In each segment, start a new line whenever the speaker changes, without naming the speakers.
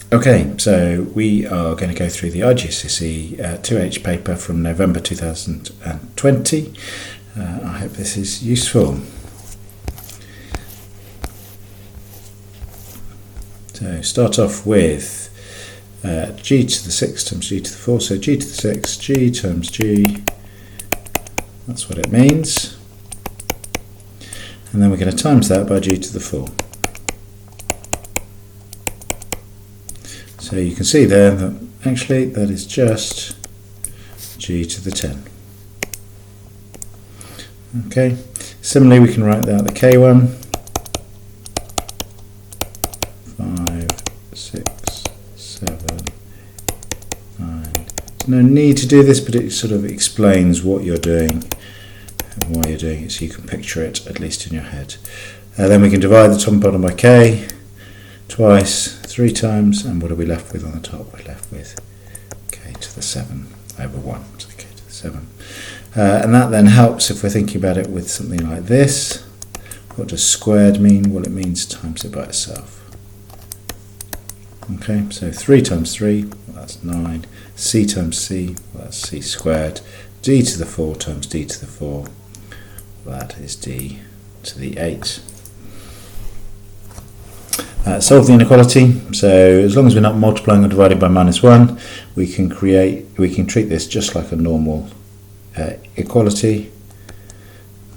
Okay, so we are going to go through the iGCSE 2H paper from November 2020. I hope this is useful. So start off with g to the 6 times g to the 4, so g to the 6, g times g, that's what it means. And then we're going to times that by g to the 4. So you can see there that actually that is just g to the 10. Okay, similarly we can write out the k1, 5, 6, 7, 9. There's no need to do this, but it sort of explains what you're doing and why you're doing it, so you can picture it at least in your head. Then we can divide the top and bottom by k twice, 3 times, and what are we left with on the top? We're left with k to the 7 over 1, so k to the 7. And that then helps if we're thinking about it with something like this. What does squared mean? Well, it means times it by itself. Okay, so 3 times 3, well, that's 9. C times c, well, that's c squared. D to the 4 times d to the 4, well, that is d to the 8. Solve the inequality. So as long as we're not multiplying or dividing by -1, we can treat this just like a normal equality.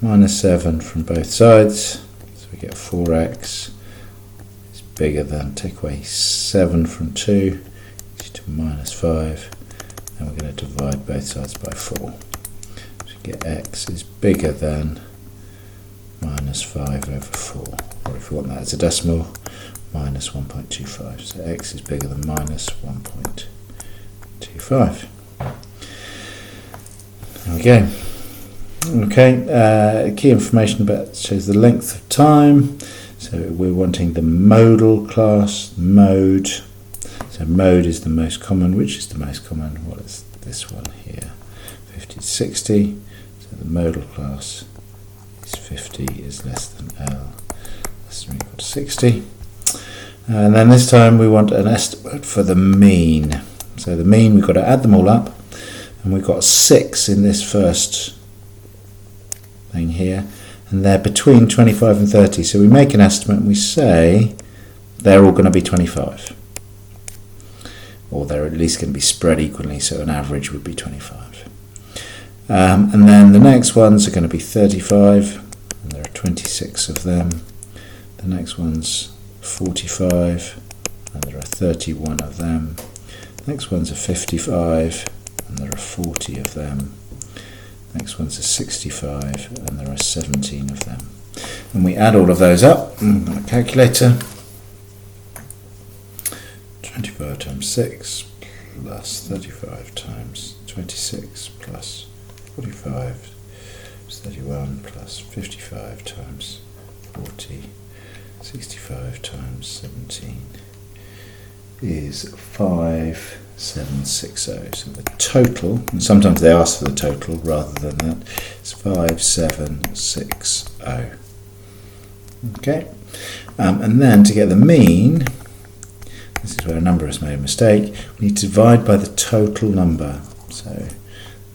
-7 from both sides, so we get 4x is bigger than, take away 7 from 2, is to -5, and we're going to divide both sides by 4. So we get x is bigger than -5 over 4, or if you want that as a decimal, minus 1.25. So x is bigger than minus 1.25. There we go. Okay, key information about shows the length of time. So we're wanting the modal class, mode. So mode is the most common. Which is the most common? Well, it's this one here, 50 to 60. So the modal class is 50 is less than L, less than or equal to 60. And then this time we want an estimate for the mean. So the mean, we've got to add them all up, and we've got 6 in this first thing here, and they're between 25 and 30. So we make an estimate and we say they're all going to be 25, or they're at least going to be spread equally, so an average would be 25. And then the next ones are going to be 35, and there are 26 of them. The next one's 45, and there are 31 of them. Next one's a 55, and there are 40 of them. Next one's a 65, and there are 17 of them. And we add all of those up on a calculator. 25 times 6 plus 35 times 26 plus 45 is 31 plus 55 times 40. 65 times 17 is 5760. So the total, and sometimes they ask for the total rather than that, is 5760. Okay, and then to get the mean, this is where a number has made a mistake, we need to divide by the total number. So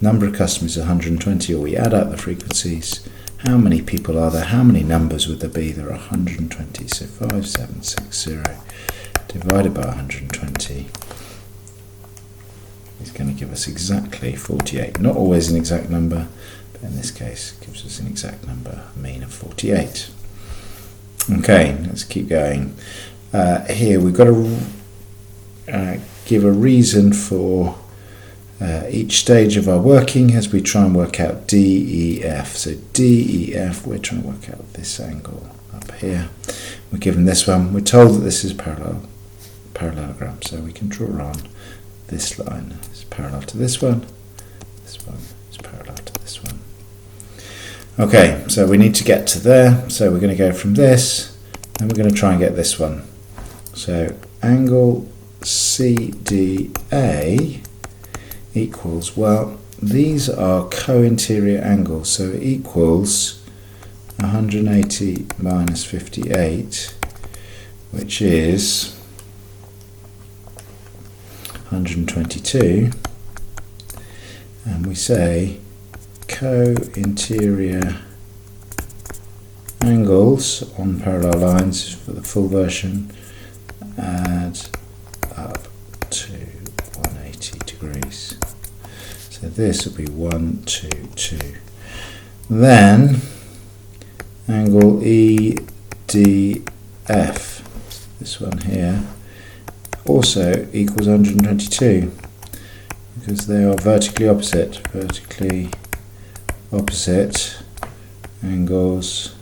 number of customers is 120, or we add up the frequencies. How many people are there? How many numbers would there be? There are 120, so 5760 divided by 120 is going to give us exactly 48. Not always an exact number, but in this case it gives us an exact number, a mean of 48. Okay, let's keep going. Here we've got to give a reason for each stage of our working as we try and work out DEF. So DEF, we're trying to work out this angle up here. We're given this one. We're told that this is parallelogram, so we can draw on this line. It's parallel to this one. This one is parallel to this one. Okay, so we need to get to there. So we're going to go from this, and we're going to try and get this one. So angle CDA equals, well, these are co-interior angles, so it equals 180 minus 58, which is 122, and we say co-interior angles on parallel lines for the full version add up to 180 degrees. So this will be 1, 2, 2. Then angle EDF, this one here, also equals 122 because they are vertically opposite. Vertically opposite angles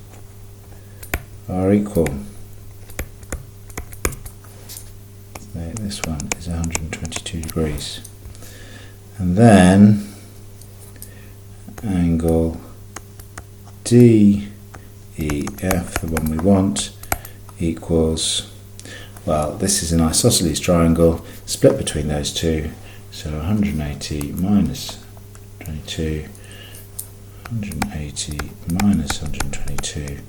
are equal. This one is 122 degrees. And then angle DEF, the one we want, equals, well, this is an isosceles triangle split between those two, so 180 minus 22, 180 minus 122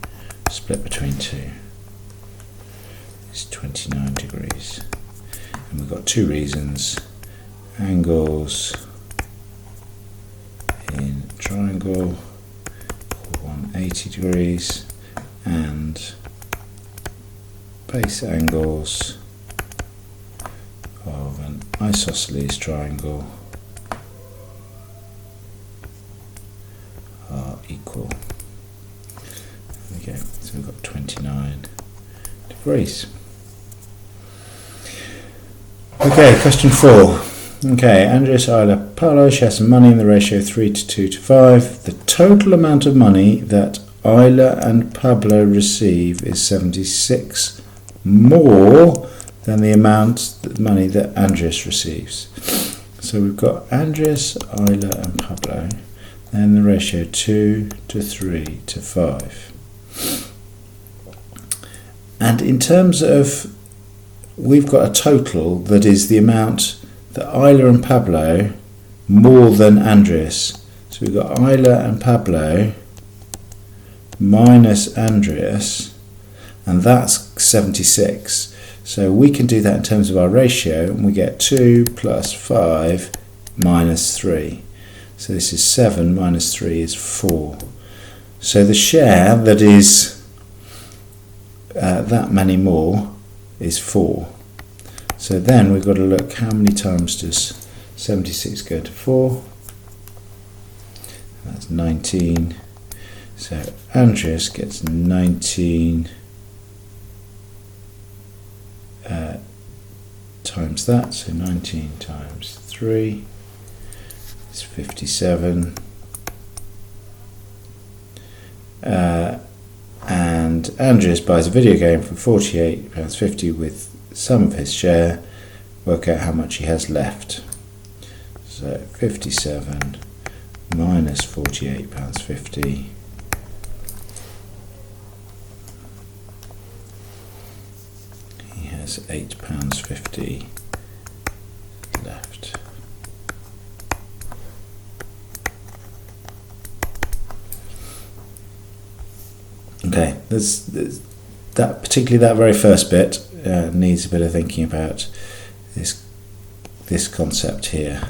split between 2 is 29 degrees. And we've got two reasons: angles in triangle 180 degrees and base angles of an isosceles triangle are equal. There we go, so we've got 29 degrees. Okay, question 4. Okay, Andres, Isla, Paolo share some money in the ratio 3 to 2 to 5. The total amount of money that Isla and Pablo receive is 76 more than the amount of money that Andres receives. So we've got Andres, Isla and Pablo, and the ratio 2 to 3 to 5. And in terms of, we've got a total that is the amount that Isla and Pablo more than Andres. So we've got Isla and Pablo minus Andres, and that's 76. So we can do that in terms of our ratio, and we get 2 plus 5 minus 3. So this is 7 minus 3 is 4. So the share that is that many more is 4. So then we've got to look, how many times does 76 go to 4? That's 19. So Andres gets 19 times that, so 19 times 3 is 57. And Andres buys a video game for £48.50 with some of his share. Work out how much he has left. So 57 minus £48.50 . He has £8.50 left. Okay, that particularly that very first bit needs a bit of thinking about this concept here,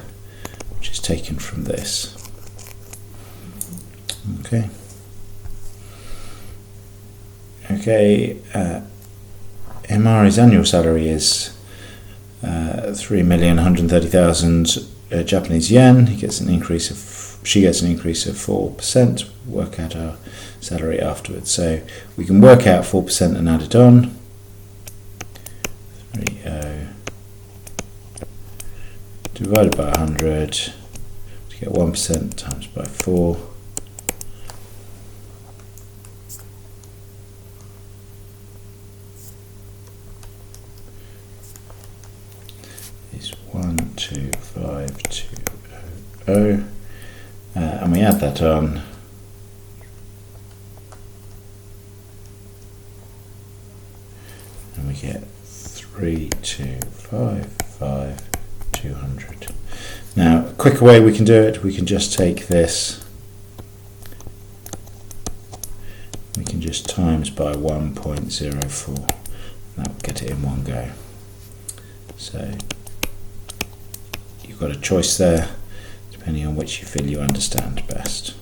which is taken from this. Okay. Imari's annual salary is 3,130,000 Japanese yen. She gets an increase of 4%. Work out our salary afterwards. So we can work out 4% and add it on. 30 divided by 100 to get 1% times by 4. Is 125,200, and we add that on. And we get 3,255,200. Now, a quicker way we can do it, we can just take this, we can just times by 1.04, that will get it in one go. So you've got a choice there, depending on which you feel you understand best.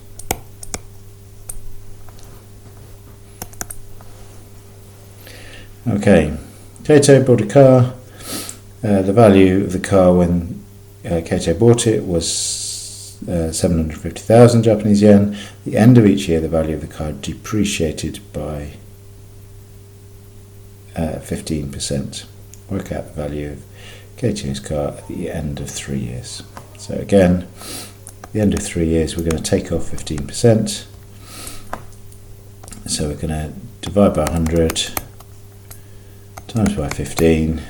Okay, Cato bought a car. The value of the car when Cato bought it was 750,000 Japanese yen. At the end of each year, the value of the car depreciated by 15%. Work out the value of Cato's car at the end of 3 years. So again, at the end of 3 years, we're going to take off 15%. So we're going to divide by 100 times by 15.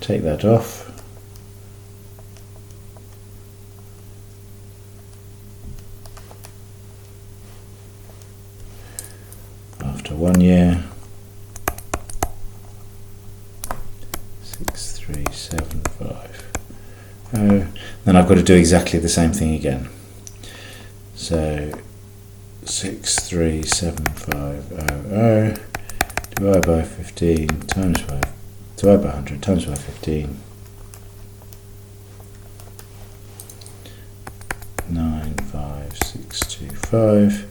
Take that off. After 1 year, 63750. Then I've got to do exactly the same thing again. So 63750 divided by 15 times by divide by 100 times by 15. 95625.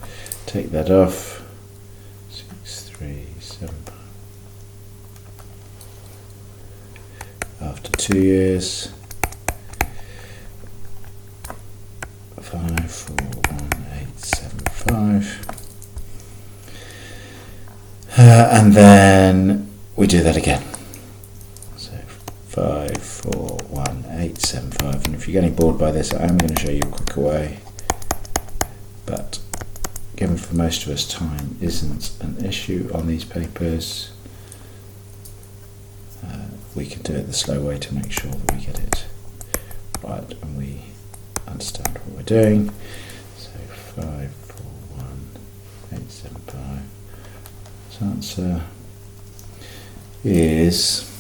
Take that off. 637. After 2 years. 541875. And then we do that again. 541875, and if you're getting bored by this, I am going to show you a quicker way, but given for most of us time isn't an issue on these papers, we can do it the slow way to make sure that we get it right and we understand what we're doing. So 541875, so answer is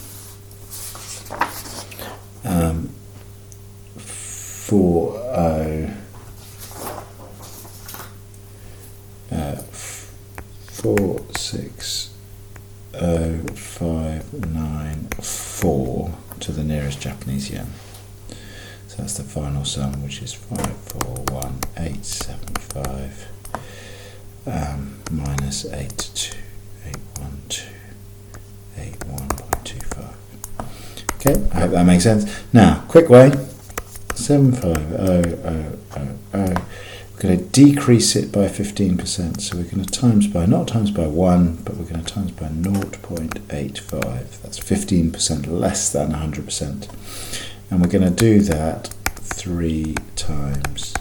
460,594 to the nearest Japanese yen. So that's the final sum, which is 541875 minus 8281281.25. Okay, I hope that makes sense. Now, quick way, 750,000. We're going to decrease it by 15%, so we're going to times by, not times by 1, but we're going to times by 0.85. That's 15% less than 100%. And we're going to do that 3 times.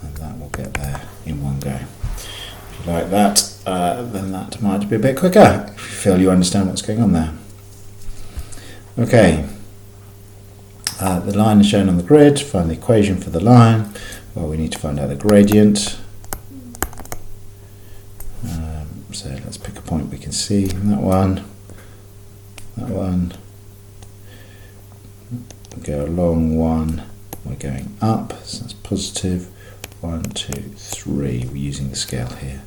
And that will get there in one go. If you like that, then that might be a bit quicker, if you feel you understand what's going on there. Okay. The line is shown on the grid. Find the equation for the line. Well, we need to find out the gradient. So let's pick a point we can see. That one. That one. Go along 1. We're going up. So that's positive. 1, 2, 3. We're using the scale here.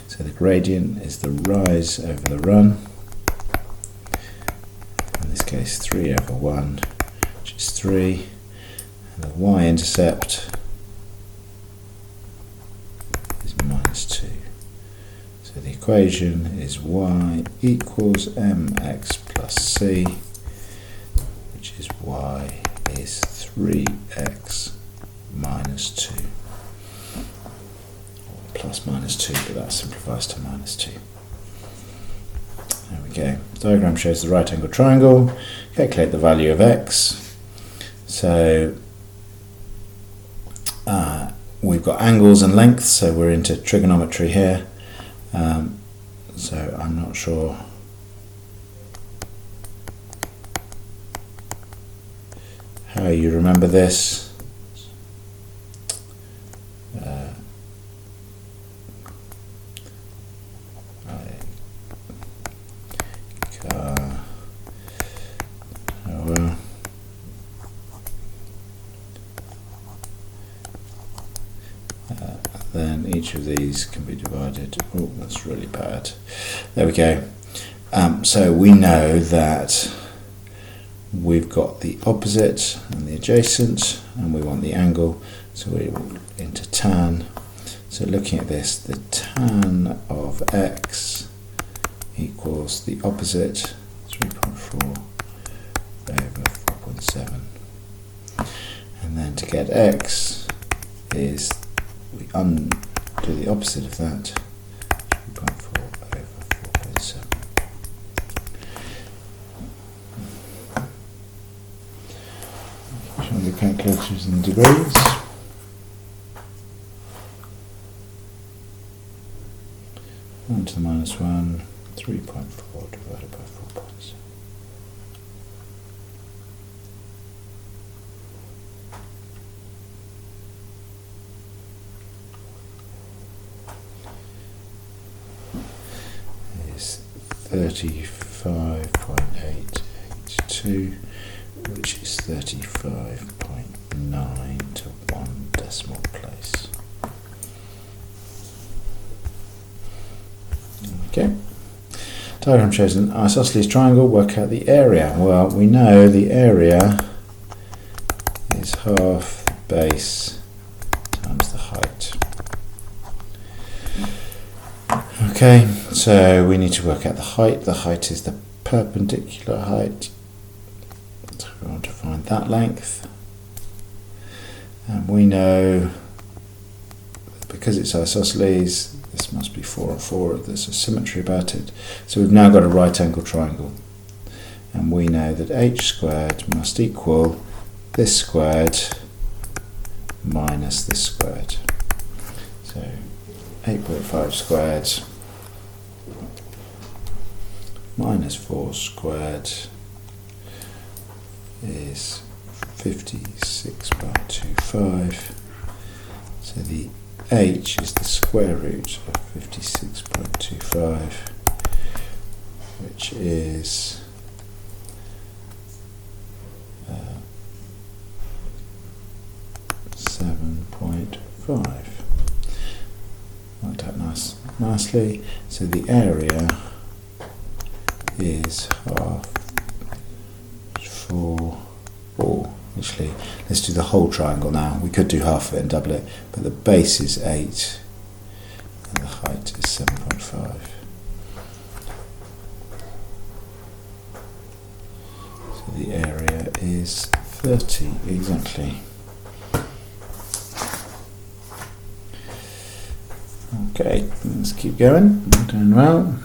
So the gradient is the rise over the run. In this case, 3 over 1. Is 3, and the y-intercept is minus 2. So the equation is y equals mx plus c, which is y is 3x minus 2. Or plus minus 2, but that simplifies to minus 2. There we go. The diagram shows the right angle triangle. Calculate the value of x. So we've got angles and lengths, so we're into trigonometry here. So I'm not sure how you remember this. and each of these can be divided. Oh, that's really bad. There we go. So we know that we've got the opposite and the adjacent, and we want the angle, so we into tan. So looking at this, the tan of x equals the opposite, 3.4 over 4.7. And then to get x is, we undo the opposite of that, 3.4 over 4.7. Show the calculators in degrees. One to the minus 1, 3.4 divided by 4.7. Is 35.882, which is 35.9 to 1 decimal place. Okay. Diagram shows an isosceles triangle. Work out the area. Well, we know the area is half the base times the height. Okay, so we need to work out the height. The height is the perpendicular height. So we want to find that length. And we know that because it's isosceles, this must be 4 and 4, there's a symmetry about it. So we've now got a right angle triangle. And we know that h squared must equal this squared minus this squared. So 8.5 squared minus 4 squared is 56.25. So the h is the square root of 56.25, which is 7.5. Worked out nicely. So the area is half 4. Actually, let's do the whole triangle now. We could do half of it and double it, but the base is 8 and the height is 7.5. So the area is 30 exactly. Okay, let's keep going. We're doing well.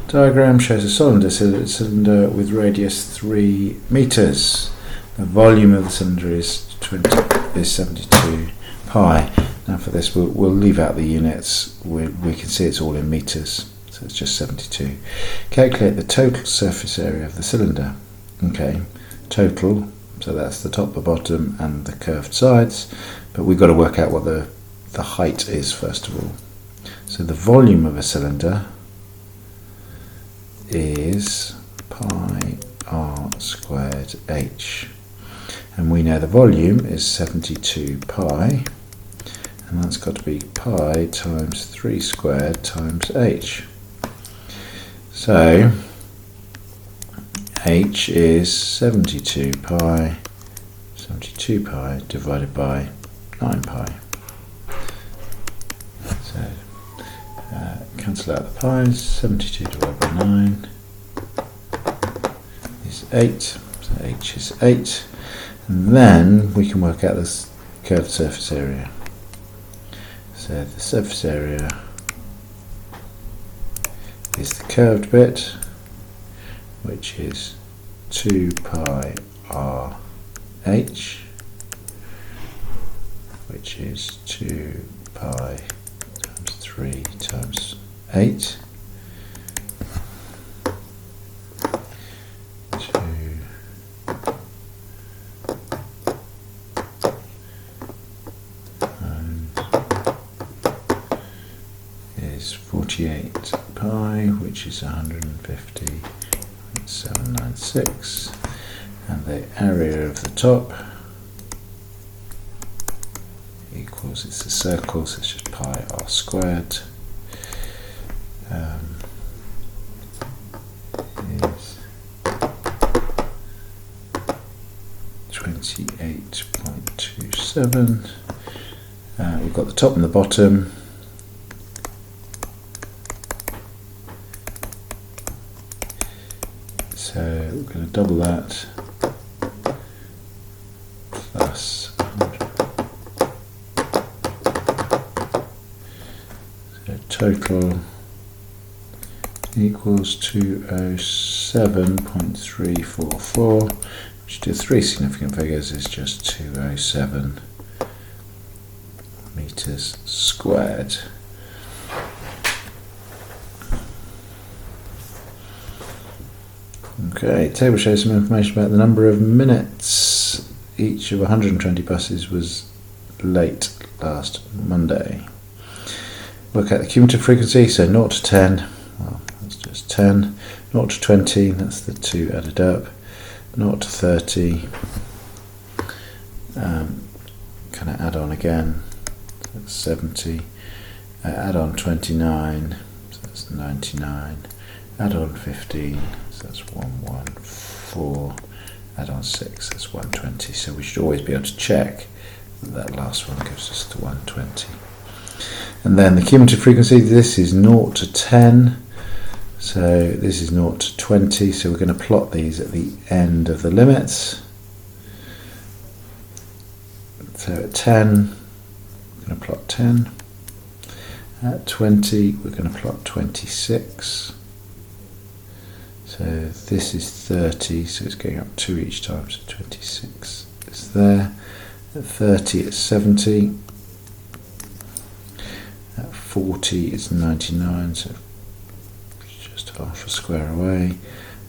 Diagram shows a cylinder with radius 3 meters. The volume of the cylinder is 72 pi. Now for this we'll leave out the units. We can see it's all in meters, so it's just 72. Calculate the total surface area of the cylinder. Okay, total, so that's the top, the bottom and the curved sides, but we've got to work out what the height is first of all. So the volume of a cylinder is pi r squared h. And we know the volume is 72 pi, and that's got to be pi times 3 squared times h. So h is 72 pi divided by 9 pi. So cancel out the pi's. 72 divided by 9 is 8, so h is 8. And then we can work out this curved surface area. So the surface area is the curved bit, which is 2 pi r h, which is 2 pi times 3 times 8. Is 48 pi, which is 150.796, and the area of the top equals, it's a circle, so it's just pi r squared. Is 28.27. We've got the top and the bottom. So we're going to double that, plus 100. So total equals 207.344, which to three significant figures is just 207 meters squared. Okay, table shows some information about the number of minutes each of 120 buses was late last Monday. Work out the cumulative frequency, so 0 to 10, well, that's just 10, 0 to 20, that's the 2 added up, 0 to 30, kind of add on again, so that's 70, add on 29, so that's 99, add on 15, so that's 114, add on 6, that's 120, so we should always be able to check that last one gives us the 120. And then the cumulative frequency, this is 0 to 10, so this is 0 to 20, so we're going to plot these at the end of the limits. So at 10, we're going to plot 10. At 20, we're going to plot 26. So this is 30, so it's going up 2 each time, so 26 is there. At 30, it's 70. At 40 is 99, so just half a square away.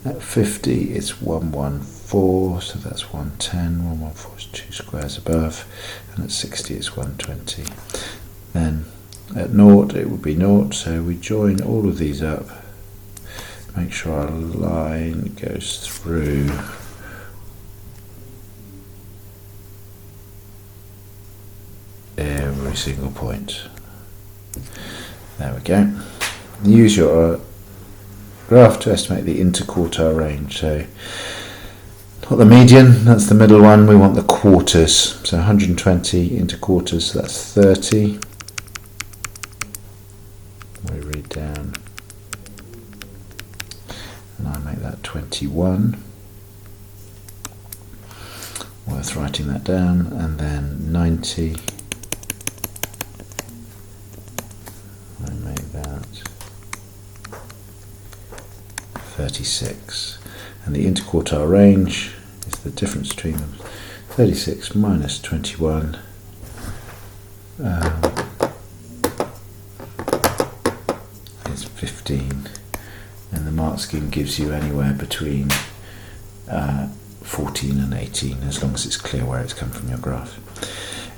At 50 it's 114, so that's 110, 114 is 2 squares above, and at 60 it's 120. Then at 0 it would be 0, so we join all of these up, make sure our line goes through every single point. There we go. Use your graph to estimate the interquartile range. So not the median, that's the middle one, we want the quarters. So 120 into quarters, so that's 30. We read down, and I make that 21. Worth writing that down, and then 90. I make that 36, and the interquartile range is the difference between them. 36 minus 21 is 15, and the mark scheme gives you anywhere between 14 and 18, as long as it's clear where it's come from your graph.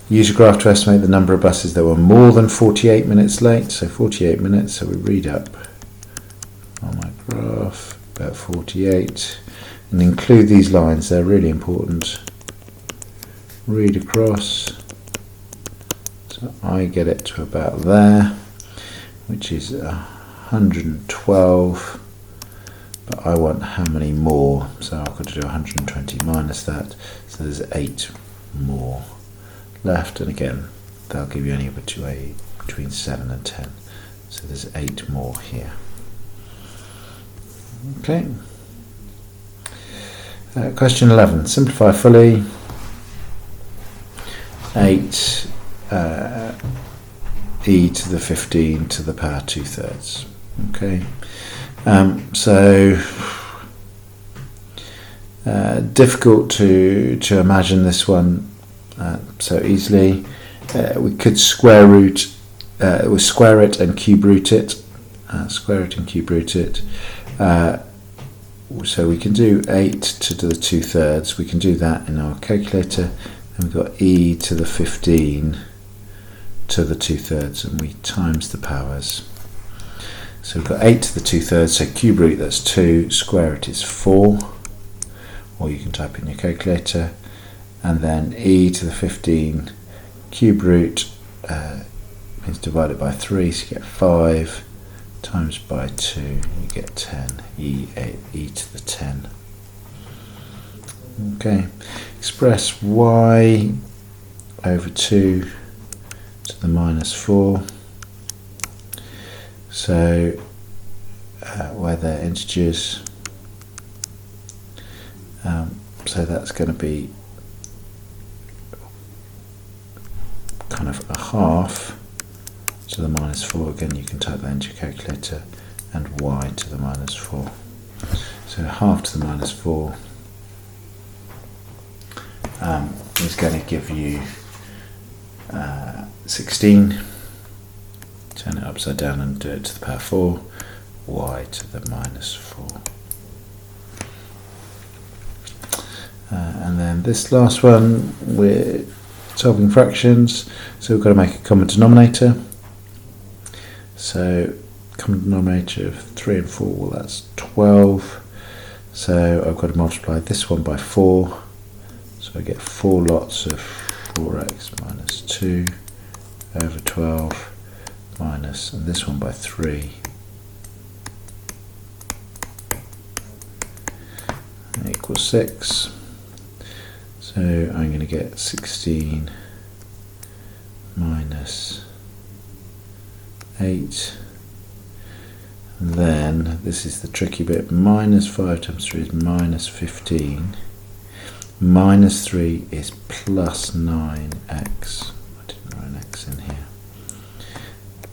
Use your graph to estimate the number of buses that were more than 48 minutes late. So 48 minutes, so we read up on my graph about 48, and include these lines, they're really important. Read across, so I get it to about there, which is 112, but I want how many more, so I've got to do 120 minus that, so there's 8 more left, and again they'll give you anywhere between 7 and 10, so there's 8 more here. Okay. Question 11. Simplify fully. 8 e to the 15 to the power 2/3. Okay. So difficult to imagine this one so easily. We could square root, we square it and cube root it. Square it and cube root it. So we can do 8 to the 2/3. We can do that in our calculator. And we've got e to the 15 to the 2/3, and we times the powers. So we've got 8 to the 2/3, so cube root, that's 2, square it is 4, or you can type in your calculator, and then e to the 15 cube root means divided by 3, so you get 5 times by 2, you get 10, e to the 10. Okay, express y over 2 to the minus 4. So where they're integers, so that's going to be kind of a half to the minus 4. Again, you can type that into your calculator, and y to the minus 4. So half to the minus 4 is going to give you 16. Turn it upside down and do it to the power 4, y to the minus 4. And then this last one, we're solving fractions, so we've got to make a common denominator. So common denominator of 3 and 4, well, that's 12. So I've got to multiply this one by 4. So I get 4 lots of 4x minus 2 over 12 minus, and this one by 3. Equals 6. So I'm going to get 16 minus 8. And then, this is the tricky bit, minus 5 times 3 is minus 15. Minus 3 is plus 9x. I didn't write an x in here.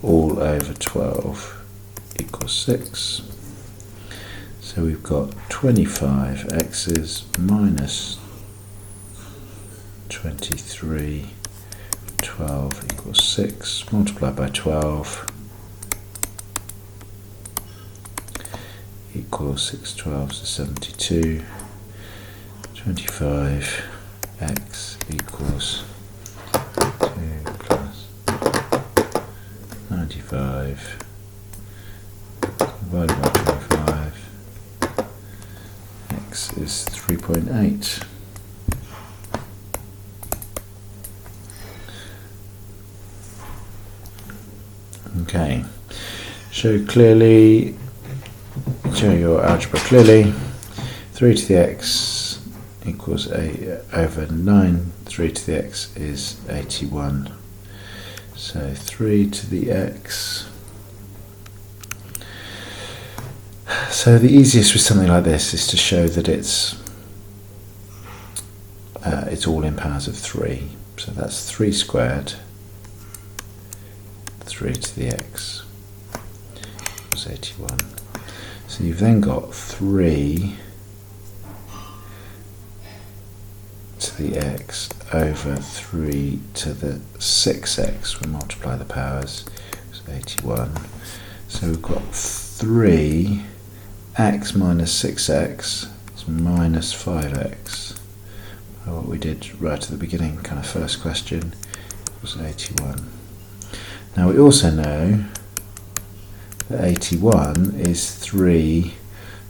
All over 12 equals 6. So we've got 25 x's minus 23, 12 equals 6, multiplied by 12 equals 6 12s is 72, 25 x equals 2 plus 95 divided by 25, x is 3.8. Okay, show your algebra clearly. 3 to the x equals a over 9. 3 to the x is 81. So 3 to the x. So the easiest with something like this is to show that it's all in powers of 3. So that's 3 squared. 3 to the x equals 81. So you've then got 3 to the x over 3 to the 6x. We multiply the powers, so 81. So we've got 3x minus 6x is minus 5x. What we did right at the beginning, kind of first question, was 81. Now we also know that 81 is 3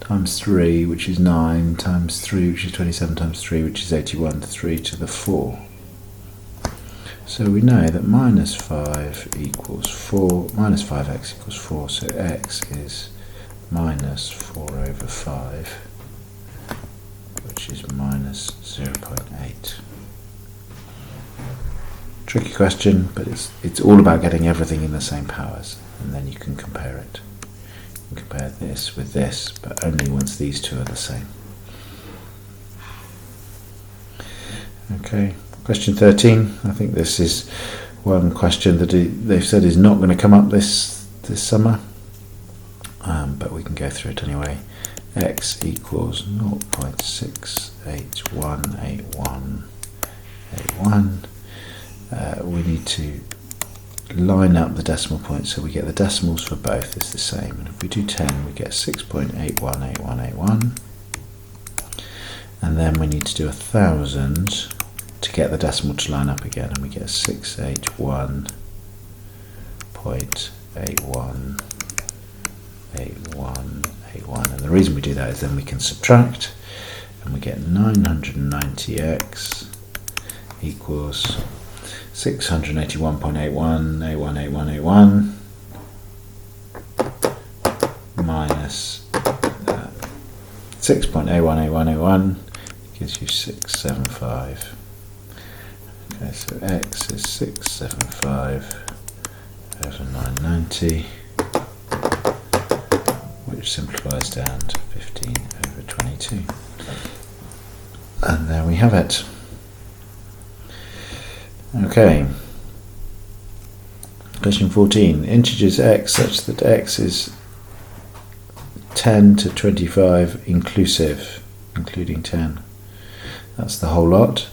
times 3, which is 9, times 3, which is 27, times 3, which is 81, 3 to the 4. So we know that minus 5 equals 4, minus 5x equals 4, so x is minus 4 over 5, which is minus 0.8. Tricky question, but it's all about getting everything in the same powers, and then you can compare it. You can compare this with this, but only once these two are the same. Okay, question 13. I think this is one question that they've said is not going to come up this summer, but we can go through it anyway. X equals 0.68188181. We need to line up the decimal points so we get the decimals for both is the same. And if we do 10, we get 6.818181. And then we need to do 1,000 to get the decimal to line up again, and we get 681.818181. And the reason we do that is then we can subtract, and we get 990x equals 681.81, A1 minus 6.A1 gives you 675. Okay, so x is 675 over 990, which simplifies down to 15 over 22. And there we have it. Okay. Question 14. Integers x such that x is 10 to 25 inclusive, including 10. That's the whole lot.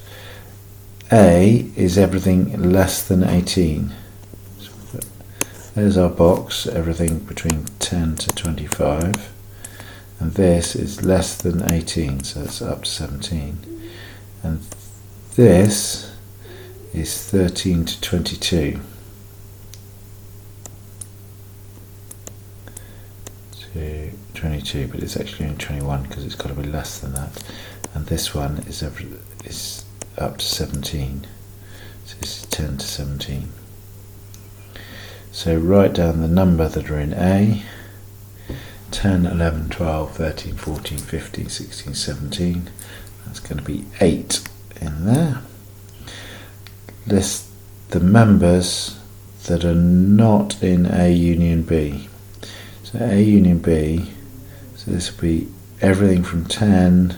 A is everything less than 18. So there's our box, everything between 10 to 25. And this is less than 18, so it's up to 17. And this is 13 to 22. 22, but it's actually only 21 because it's got to be less than that. And this one is up to 17. So this is 10 to 17. So write down the number that are in A. 10, 11, 12, 13, 14, 15, 16, 17. That's going to be 8 in there. List the members that are not in A union B. So A union B, so this will be everything from 10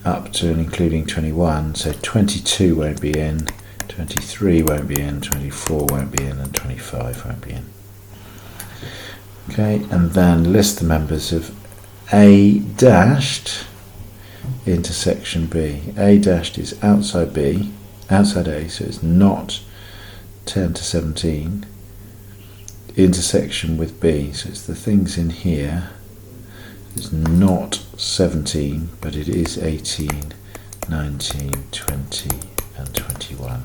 up to and including 21. So 22 won't be in, 23 won't be in, 24 won't be in, and 25 won't be in. Okay, and then list the members of A dashed intersection B. A dashed is outside B, outside A, so it's not 10 to 17. Intersection with B, so it's the things in here. It's not 17, but it is 18, 19, 20, and 21.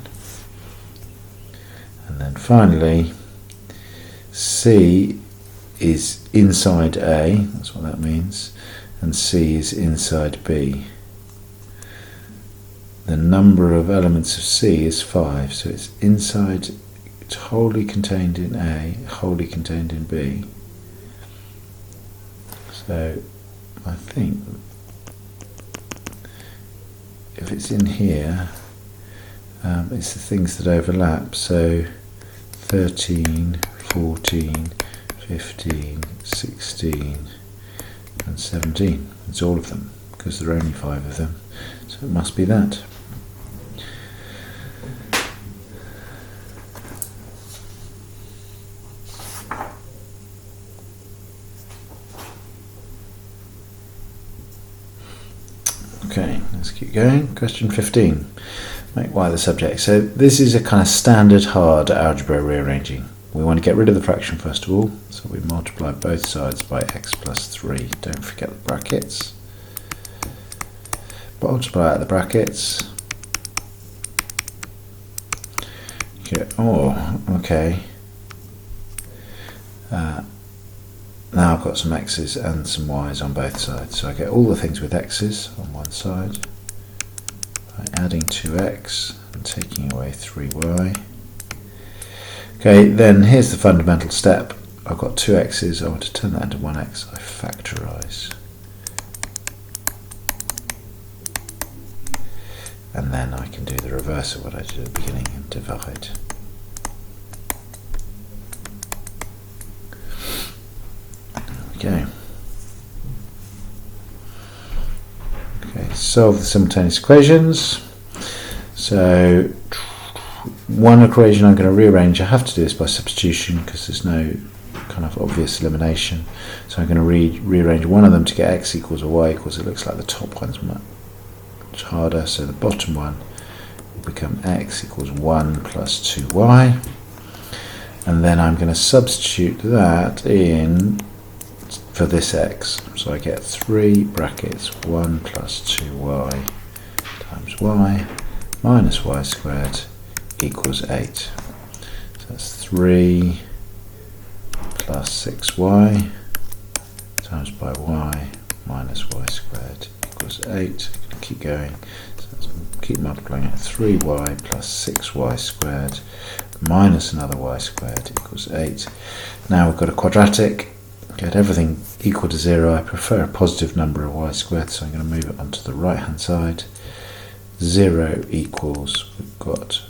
And then finally, C is inside A, that's what that means, and C is inside B. The number of elements of C is 5, so it's inside, it's wholly contained in A, wholly contained in B. So I think if it's in here, it's the things that overlap, so 13, 14, 15, 16 and 17. It's all of them, because there are only 5 of them, so it must be that. Okay, let's keep going. Question 15. Make y the subject. So this is a kind of standard hard algebra rearranging. We want to get rid of the fraction first of all, so we multiply both sides by x plus 3. Don't forget the brackets. Multiply out the brackets. Okay. Oh, okay. Now I've got some x's and some y's on both sides, so I get all the things with x's on one side by adding 2x and taking away 3y. Okay, then here's the fundamental step. I've got 2 x's, I want to turn that into 1x, I factorise. And then I can do the reverse of what I did at the beginning and divide. Okay. Okay, solve the simultaneous equations. So one equation I'm going to rearrange. I have to do this by substitution because there's no kind of obvious elimination. So I'm going to rearrange one of them to get x equals or y equals. It looks like the top one's much harder, so the bottom one will become x equals 1 plus 2y. And then I'm going to substitute that in for this x. So I get 3 brackets 1 plus 2y times y minus y squared equals 8. So that's 3 plus 6y times by y minus y squared equals 8. Keep going. So let's keep multiplying it. 3y plus 6y squared minus another y squared equals 8. Now we've got a quadratic. Get everything equal to 0. I prefer a positive number of y squared, so I'm going to move it onto the right hand side. 0 equals, we've got,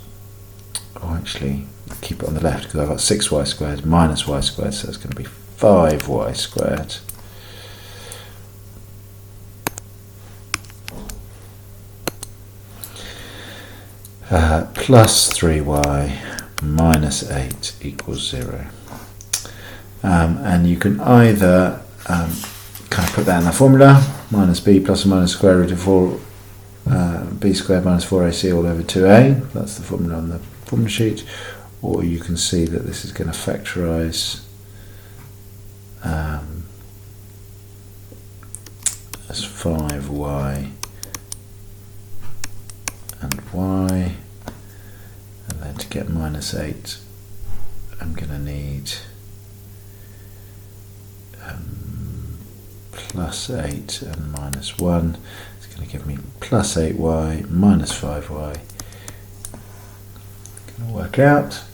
actually keep it on the left because I've got 6y squared minus y squared, so it's going to be 5y squared plus 3y minus 8 equals 0. And you can either kind of put that in the formula, minus b plus or minus square root of 4 b squared minus 4ac all over 2a, that's the formula on the formula sheet, or you can see that this is going to factorise as 5y and y, and then to get minus 8 I'm going to need plus 8 and minus 1. It's going to give me plus 8y minus 5y. Going to work out.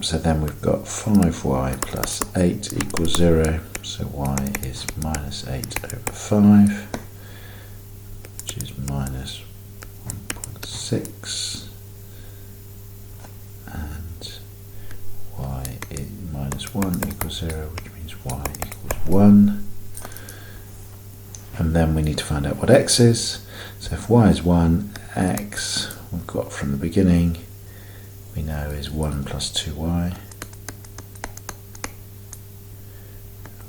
So then we've got 5y plus 8 equals 0. So y is minus 8 over 5, which is minus 1.6. And y is minus 1 equals 0, which means y equals 1. And then we need to find out what x is. So if y is 1, x we've got from the beginning we know is 1 plus 2y,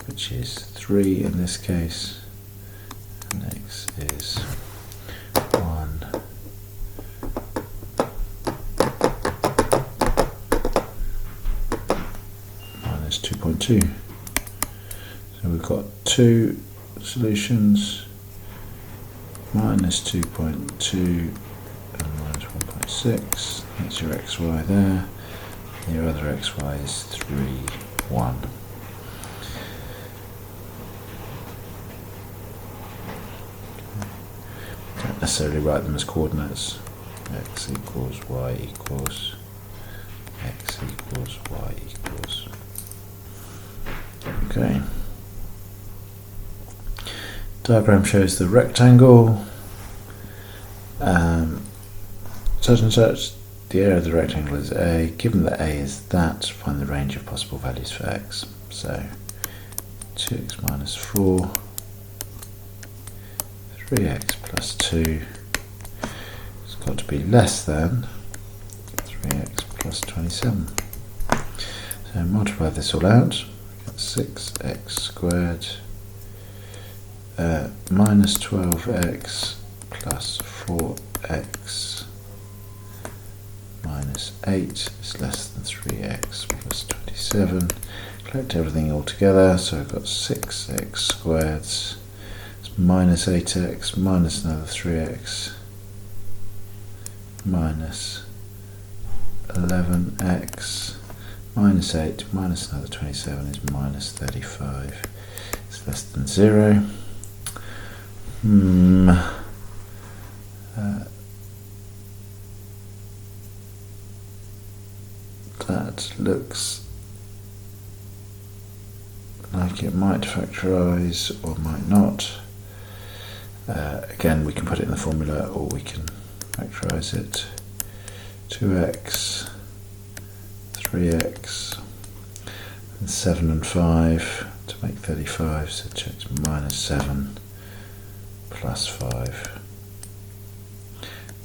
which is 3 in this case, and x is 1 minus 2.2. So we've got two solutions, minus 2.2 and minus 1.6. That's your xy there. Your other xy is 3, 1. Don't necessarily write them as coordinates. X equals y equals x equals y equals. Okay. Diagram shows the rectangle. Such and such, the area of the rectangle is A. Given that A is that, find the range of possible values for x. So 2x minus 4, 3x plus 2, it's got to be less than 3x plus 27. So multiply this all out, we get 6x squared minus 12x plus 4x minus 8 is less than 3x plus 27. Collect everything all together, so I've got 6x squared, it's minus 8x minus another 3x minus 11x minus 8 minus another 27 is minus 35. It's less than 0. That looks like it might factorise or might not. Again, we can put it in the formula or we can factorise it. 2x, 3x, and 7 and 5 to make 35, so check minus 7 plus 5.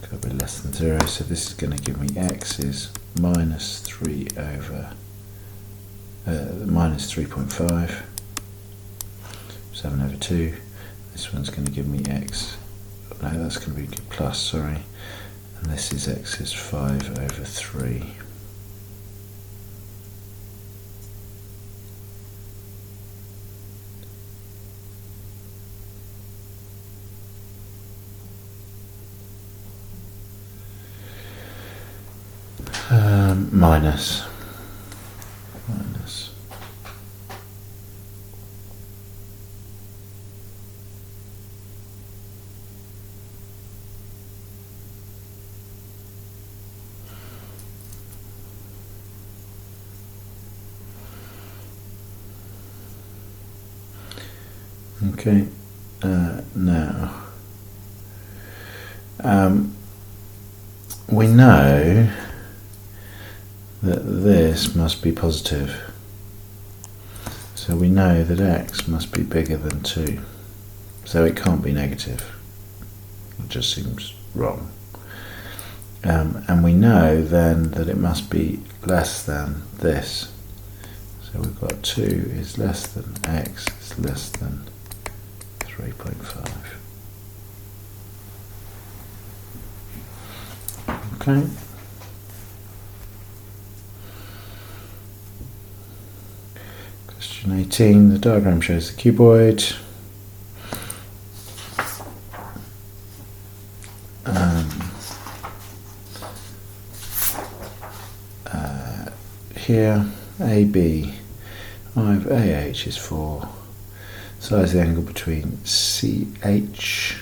Got to be less than 0, so this is going to give me x is minus 3 over minus 3.5, 7 over 2. This one's going to give me x, no, that's going to be plus, sorry, and this is x is 5 over 3. Minus. Okay, now we know that this must be positive. So we know that x must be bigger than 2. So it can't be negative. It just seems wrong. And we know then that it must be less than this. So we've got 2 is less than x is less than 3.5. Okay. Question 18. The diagram shows the cuboid. Here, AB, 5, AH is 4. Size of the angle between CH,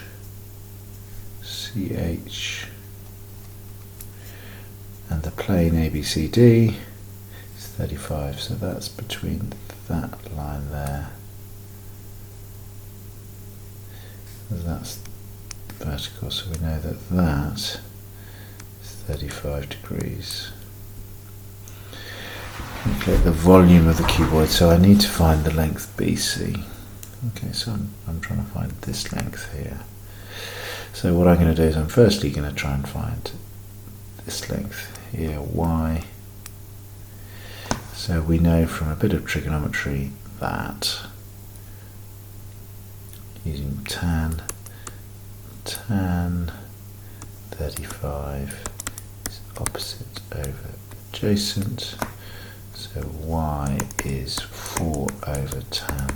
and the plane ABCD is 35. So that's between that line there. That's vertical, so we know that that is 35 degrees. Calculate the volume of the cuboid, so I need to find the length BC. Okay, so I'm trying to find this length here. So what I'm going to do is I'm firstly going to try and find this length here, y. So we know from a bit of trigonometry that using tan 35 is opposite over adjacent. So y is 4 over tan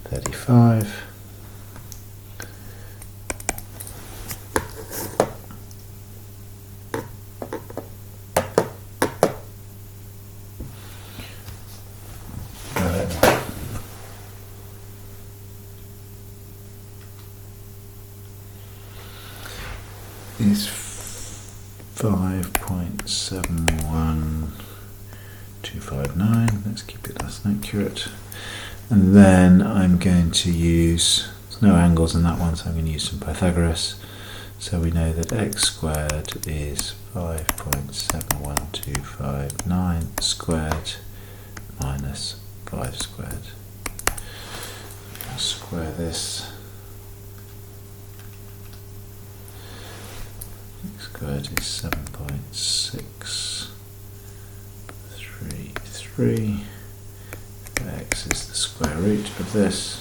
35. Is 5.71259. Let's keep it nice and accurate. And then I'm going to use, there's no angles in that one, so I'm going to use some Pythagoras. So we know that x squared is 5.71259 squared minus 5 squared. I'll square this. X squared is 7.633. X is the square root of this.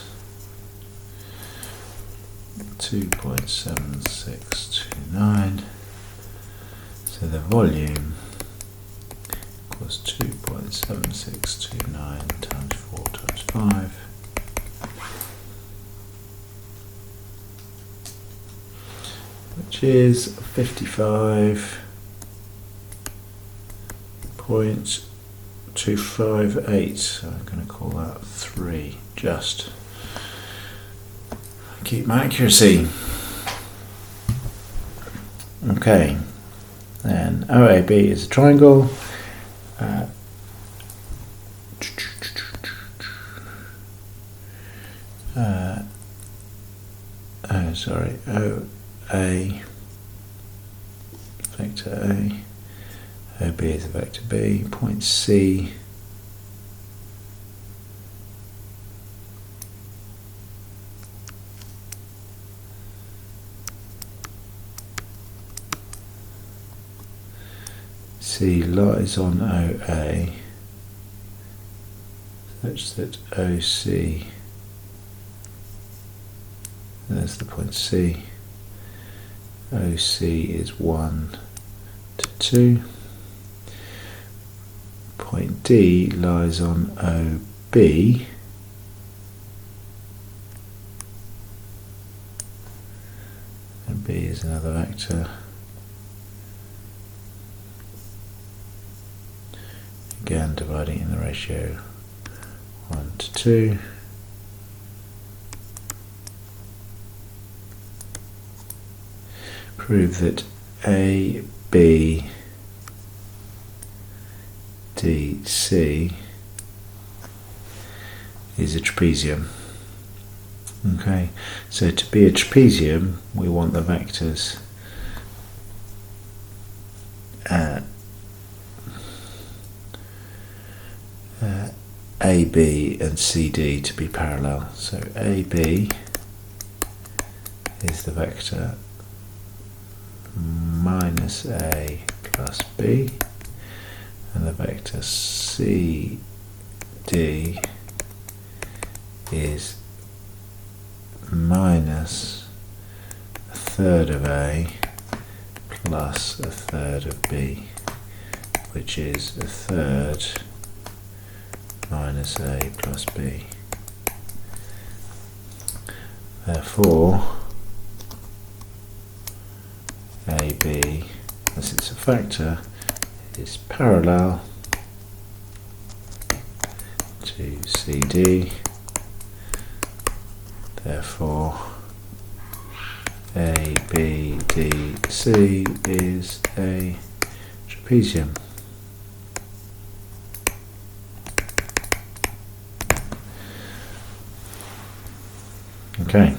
2.7629. So the volume equals 2.7629 times 4 times 5. Which is 55.258. So I'm going to call that 3 just. Keep my accuracy. Okay, then OAB is a triangle. OA, vector A, OB is a vector B, point C, C lies on OA such that OC, there's the point C, OC is 1 to 2, point D lies on OB, and B is another vector. Again, dividing in the ratio 1 to 2. Prove that A, B, D, C is a trapezium. Okay, so to be a trapezium, we want the vectors AB and CD to be parallel. So AB is the vector minus A plus B, and the vector CD is minus a third of A plus a third of B, which is a third minus A plus B. Therefore, AB, as it's a factor, is parallel to CD. Therefore, ABDC is a trapezium. Okay.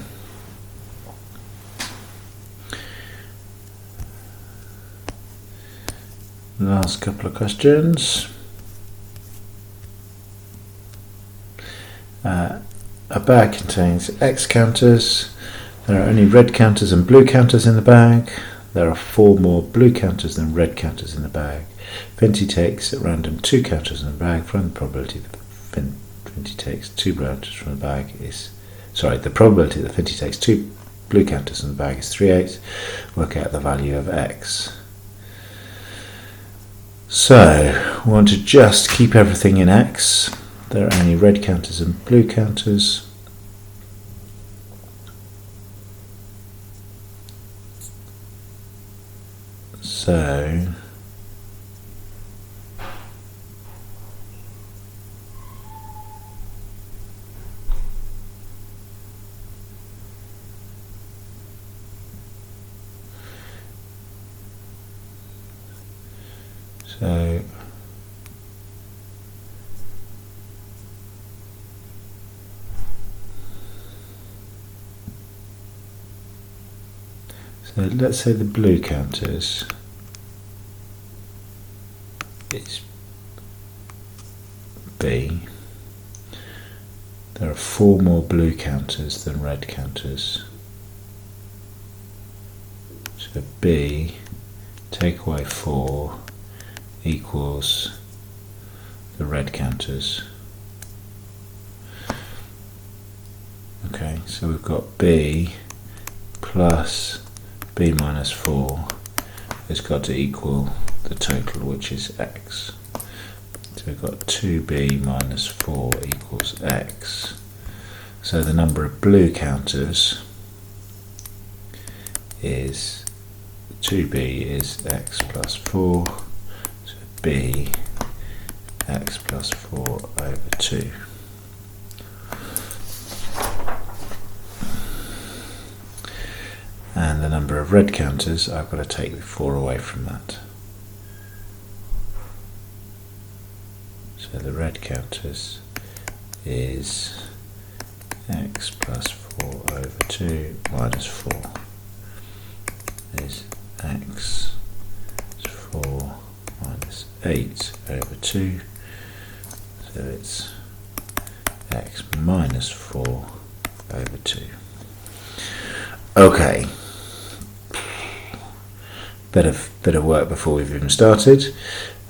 Last couple of questions. A bag contains X counters. There are only red counters and blue counters in the bag. There are 4 more blue counters than red counters in the bag. Vinti takes at random 2 counters in the bag. Find the probability that Vinti takes 2 counters from the bag is... Sorry, the probability that Vinti takes 2 blue counters in the bag is 3/8. Work out the value of X. So, we want to just keep everything in X. There are only red counters and blue counters. So, so let's say the blue counters is B. There are 4 more blue counters than red counters. So B, take away 4, equals the red counters. Okay, so we've got B plus B minus 4 has got to equal the total, which is X. So we've got 2B minus 4 equals X. So the number of blue counters is 2B is X plus 4, so B X plus 4 over 2. And the number of red counters, I've got to take the 4 away from that. So the red counters is X plus 4 over 2 minus 4 is X 4 minus 8 over 2. So it's X minus 4 over 2. Okay. Bit of work before we've even started.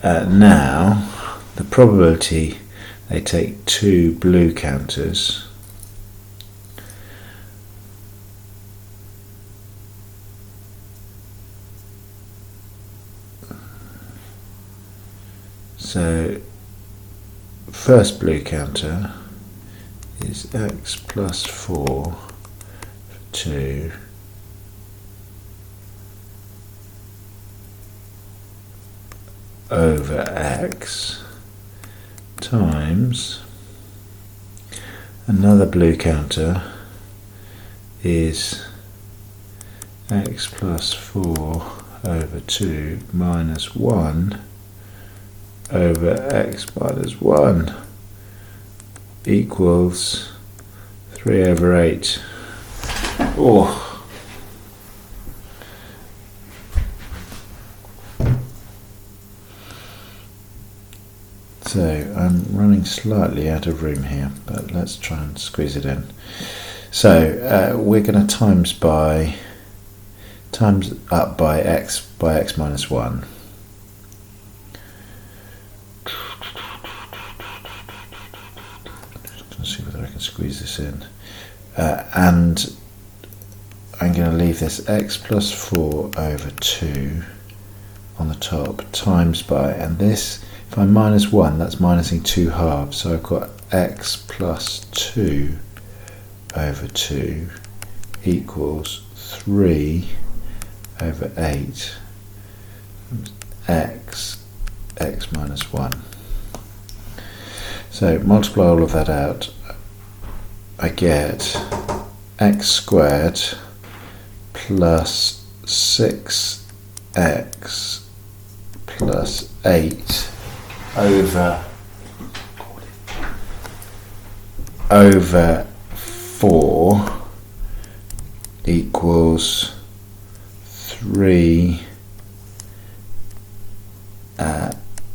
Now, the probability they take 2 blue counters so first blue counter is X plus 4 for 2 over X times another blue counter is X plus 4 over 2 minus 1 over X minus 1 equals 3/8. Oh. So I'm running slightly out of room here, but let's try and squeeze it in. So we're going to times up by x minus 1. Just going to see whether I can squeeze this in. And I'm going to leave this x plus 4 over 2 on the top times by, and this, if I minus 1, that's minusing 2 halves, so I've got x plus 2 over 2 equals 3 over 8 x minus 1. So multiply all of that out, I get x squared plus 6x plus 8 over 4 equals 3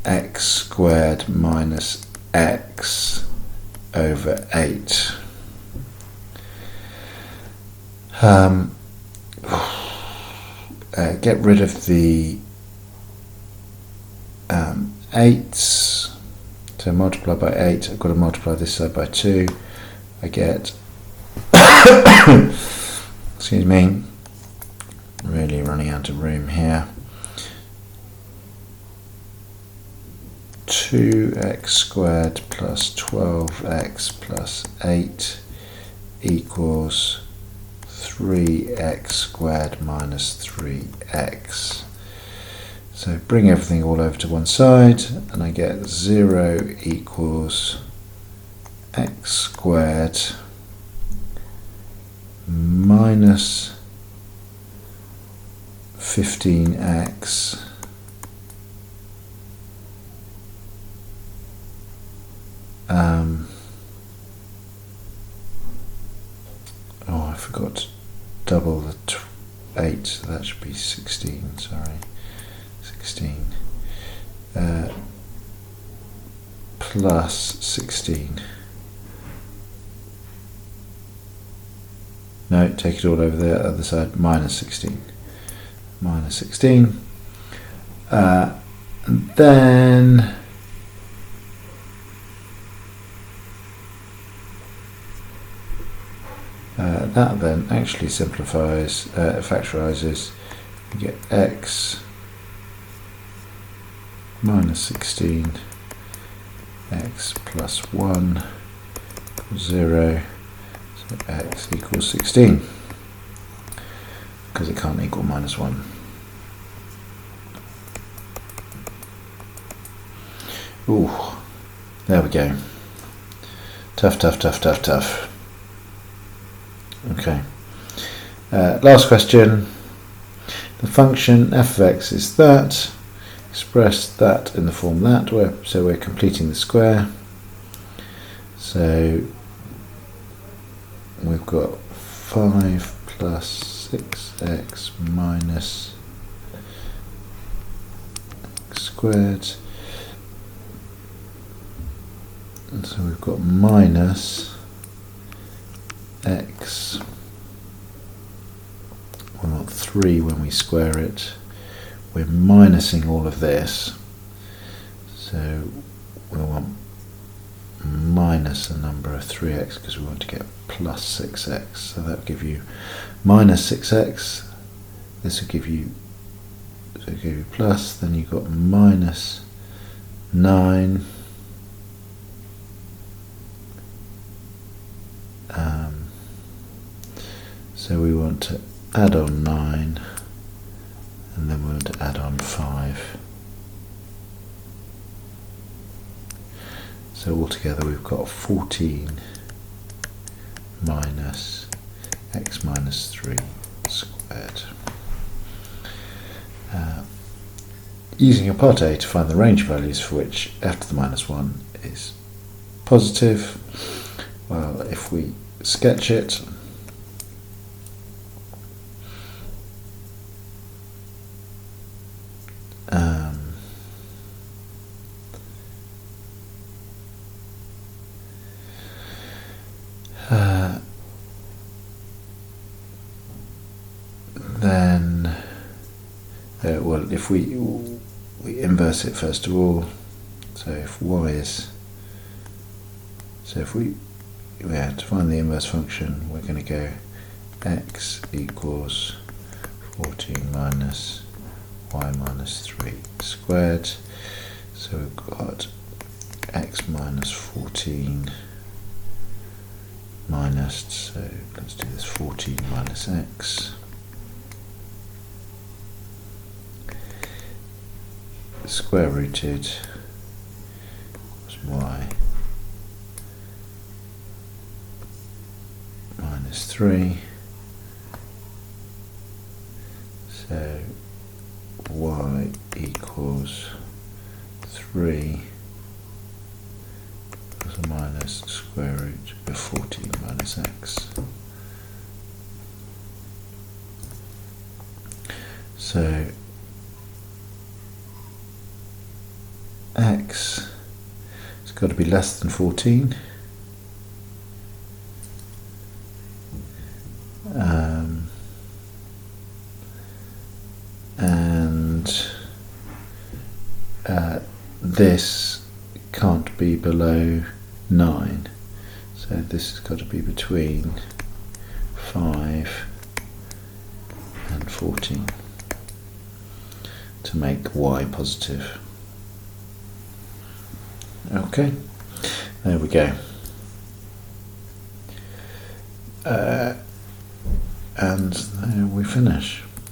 x squared minus x over 8. Get rid of the 8s, so multiply by 8, I've got to multiply this side by 2, I get excuse me, really running out of room here, 2x squared plus 12x plus 8 equals 3x squared minus 3x. So bring everything all over to one side, and I get 0 equals x squared minus 15x I forgot to double the 8, so that should be 16, sorry. 16 plus 16. No, take it all over the other side, minus 16. Minus 16. And then that then actually simplifies, factorizes. You get x minus 16 x plus 1 equals 0, so x equals 16, because it can't equal minus 1. Ooh, there we go. Tough, tough, tough, tough, tough. Okay, last question. The function f of x is that. Express that in the form that, so we're completing the square. So we've got 5 plus 6x minus x squared, and so we've got minus x, we want 3 when we square it. We're minusing all of this, so we want minus a number of 3x because we want to get plus 6x, so that will give you minus 6x, this will give you, so give you plus, then you've got minus 9 so we want to add on 9, and then we want to add on 5. So altogether we've got 14 minus x minus 3 squared. Using a part A to find the range values for which f to the minus 1 is positive, well, if we sketch it. Then, well, if we inverse it first of all, so if y is, so if we have to find the inverse function, we're going to go x equals 14 minus y minus 3 squared. So we've got x minus 14 minus, so let's do this, 14 minus x square rooted y minus 3, so y equals 3 plus or minus square root of 14 minus x. So x has got to be less than 14, and this can't be below 9, so this has got to be between 5 and 14 to make y positive. Okay, there we go. And there we finish.